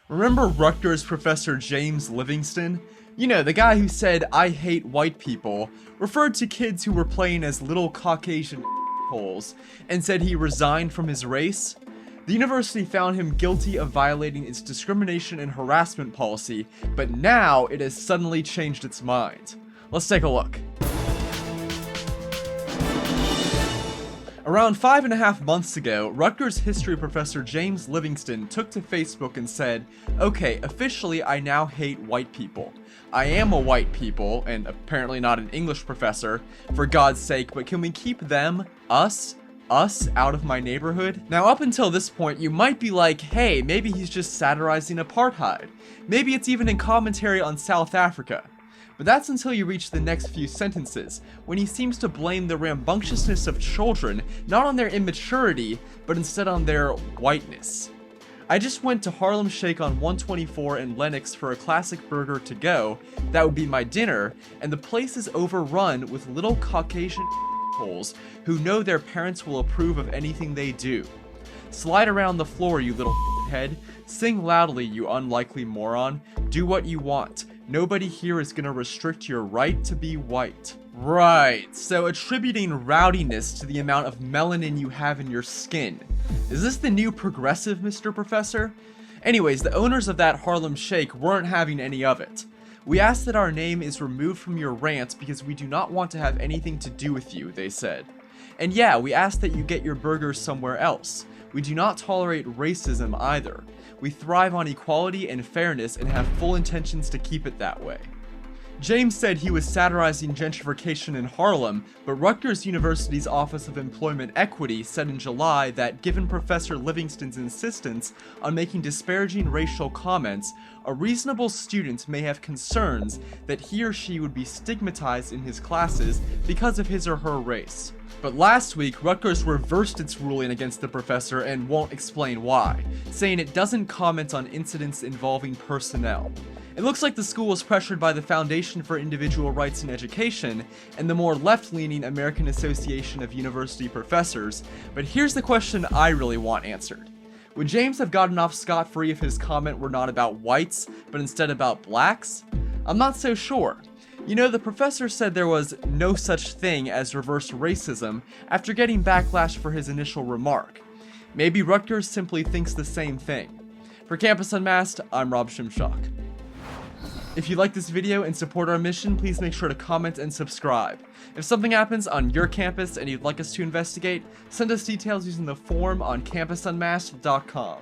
Remember Rutgers professor James Livingston? You know, the guy who said, "I hate white people," referred to kids who were playing as little Caucasian holes, and said he resigned from his race? The university found him guilty of violating its discrimination and harassment policy, but now it has suddenly changed its mind. Let's take a look. Around 5.5 months ago, Rutgers history professor James Livingston took to Facebook and said, "Okay, officially I now hate white people. I am a white people, and apparently not an English professor, for God's sake, but can we keep them, us out of my neighborhood?" Now up until this point, you might be like, hey, maybe he's just satirizing apartheid. Maybe it's even in commentary on South Africa. But that's until you reach the next few sentences, when he seems to blame the rambunctiousness of children not on their immaturity, but instead on their whiteness. I just went to Harlem Shake on 124 and Lenox for a classic burger to go, that would be my dinner, and the place is overrun with little Caucasian holes who know their parents will approve of anything they do. Slide around the floor, you little head. Sing loudly, you unlikely moron. Do what you want. Nobody here is gonna restrict your right to be white. Right, so attributing rowdiness to the amount of melanin you have in your skin. Is this the new progressive, Mr. Professor? Anyways, the owners of that Harlem Shake weren't having any of it. "We ask that our name is removed from your rant because we do not want to have anything to do with you," they said. "And yeah, we ask that you get your burgers somewhere else. We do not tolerate racism either. We thrive on equality and fairness and have full intentions to keep it that way." James said he was satirizing gentrification in Harlem, but Rutgers University's Office of Employment Equity said in July that given Professor Livingston's insistence on making disparaging racial comments, a reasonable student may have concerns that he or she would be stigmatized in his classes because of his or her race. But last week, Rutgers reversed its ruling against the professor and won't explain why, saying it doesn't comment on incidents involving personnel. It looks like the school was pressured by the Foundation for Individual Rights in Education and the more left-leaning American Association of University Professors, but here's the question I really want answered. Would James have gotten off scot-free if his comment were not about whites, but instead about blacks? I'm not so sure. You know, the professor said there was no such thing as reverse racism after getting backlash for his initial remark. Maybe Rutgers simply thinks the same thing. For Campus Unmasked, I'm Rob Shimshock. If you like this video and support our mission, please make sure to comment and subscribe. If something happens on your campus and you'd like us to investigate, send us details using the form on campusunmasked.com.